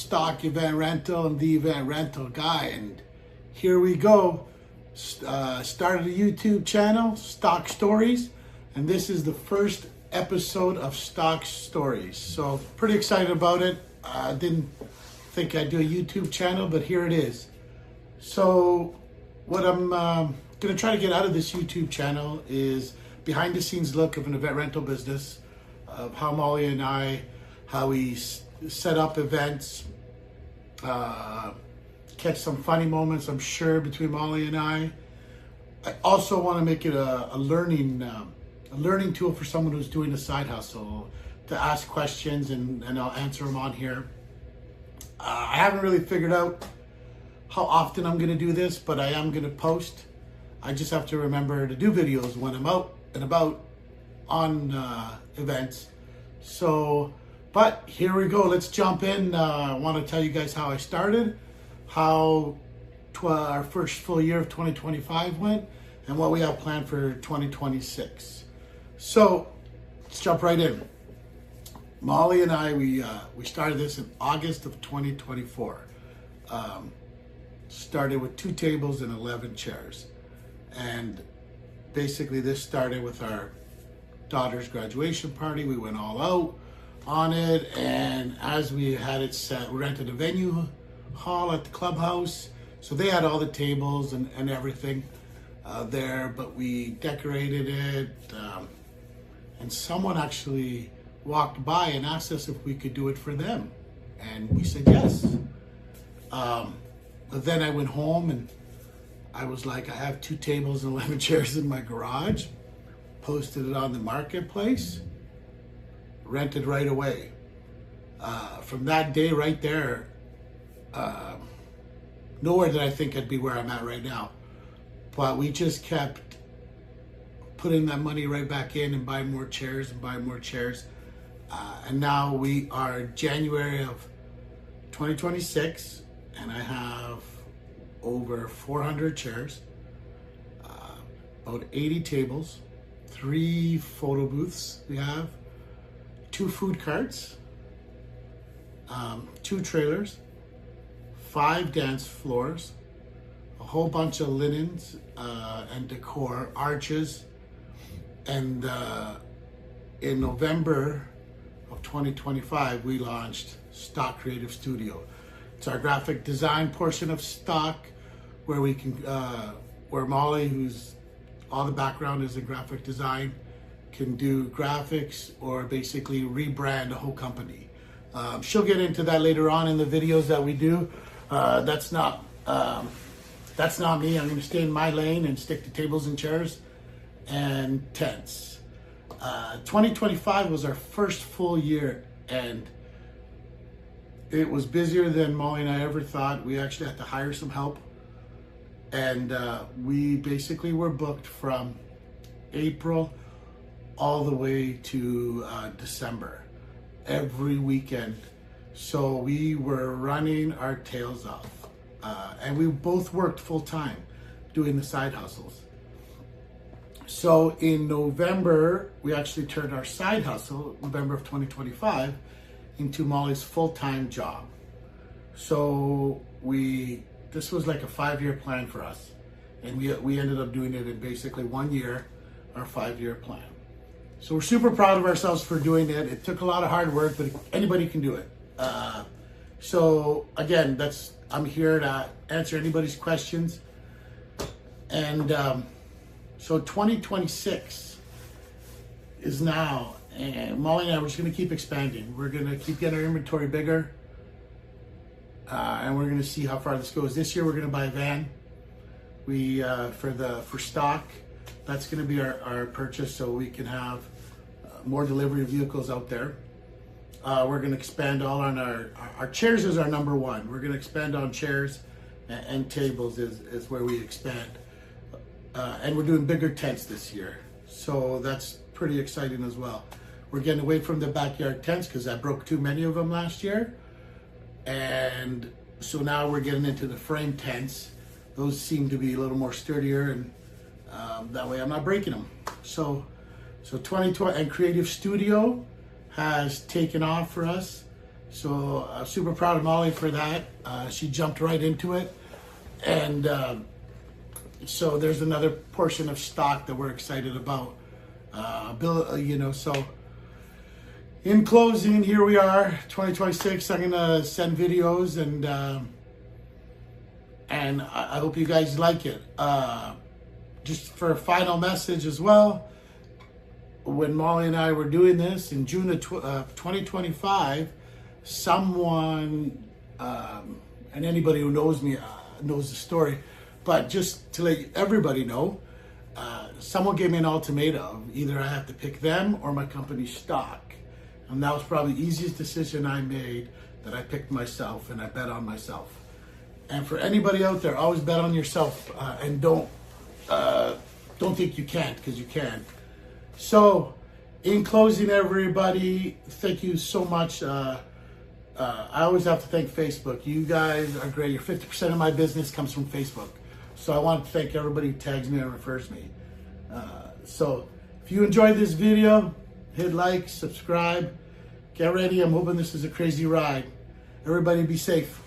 Stock Event Rental. I'm the event rental guy, and here we go. Started a YouTube channel, Stock Stories, and this is the first episode of Stock Stories. So pretty excited about it. I didn't think I'd do a YouTube channel, but here it is. So what I'm going to try to get out of this YouTube channel is behind the scenes look of an event rental business, of how Molly and I, how we set up events, catch some funny moments, I'm sure, between Molly and I. I also want to make it a learning tool for someone who's doing a side hustle, to ask questions and I'll answer them on here. I haven't really figured out how often I'm going to do this, but I am going to post. I just have to remember to do videos when I'm out and about on events. So, but here we go. Let's jump in. I want to tell you guys how I started, how our first full year of 2025 went, and what we have planned for 2026. So let's jump right in. Molly and I, we started this in August of 2024. Started with 2 tables and 11 chairs. And basically this started with our daughter's graduation party. We went all out on it, and as we had it set, we rented a venue hall at the clubhouse. So they had all the tables and everything there, but we decorated it. And someone actually walked by and asked us if we could do it for them. And we said yes. But then I went home and I was like, I have 2 tables and 11 chairs in my garage, posted it on the marketplace, rented right away. From that day right there, nowhere did I think I'd be where I'm at right now. But we just kept putting that money right back in and buying more chairs and buying more chairs. And now we are January of 2026, and I have over 400 chairs, about 80 tables, 3 photo booths we have, 2 food carts, 2 trailers, 5 dance floors, a whole bunch of linens and decor, arches, and in November of 2025, we launched Stock Creative Studio. It's our graphic design portion of Stock, where we can, where Molly, who's all the background is in graphic design, can do graphics or basically rebrand a whole company. She'll get into that later on in the videos that we do. That's not me. I'm going to stay in my lane and stick to tables and chairs and tents. 2025 was our first full year, and it was busier than Molly and I ever thought. We actually had to hire some help, and we basically were booked from April all the way to December, every weekend. So we were running our tails off, and we both worked full time doing the side hustles. So in November, we actually turned our side hustle, November of 2025, into Molly's full-time job. So this was like a 5-year plan for us. And we ended up doing it in basically 1 year, our 5-year plan. So we're super proud of ourselves for doing it. It took a lot of hard work, but anybody can do it. So again, I'm here to answer anybody's questions. And so 2026 is now, and Molly and I, we're just going to keep expanding. We're going to keep getting our inventory bigger, and we're going to see how far this goes. This year, we're going to buy a van. For stock, that's going to be our purchase, so we can have more delivery vehicles out there. We're going to expand all on our chairs is our number one. We're going to expand on chairs, and tables is where we expand. And we're doing bigger tents this year. So that's pretty exciting as well. We're getting away from the backyard tents because I broke too many of them last year. And so now we're getting into the frame tents. Those seem to be a little more sturdier, and that way I'm not breaking them. So 2020 and Creative Studio has taken off for us. So super proud of Molly for that. She jumped right into it. And so there's another portion of stock that we're excited about. So in closing, here we are, 2026. I'm gonna send videos, and I hope you guys like it. Just for a final message as well, when Molly and I were doing this in June of 2025, someone, and anybody who knows me knows the story, but just to let everybody know, someone gave me an ultimatum. Either I have to pick them or my company's stock. And that was probably the easiest decision I made, that I picked myself and I bet on myself. And for anybody out there, always bet on yourself, and don't think you can't, because you can. So, in closing, everybody, thank you so much. I always have to thank Facebook. You guys are great. Your 50% of my business comes from Facebook. So I want to thank everybody who tags me and refers me. So if you enjoyed this video, hit like, subscribe, get ready. I'm hoping this is a crazy ride. Everybody be safe.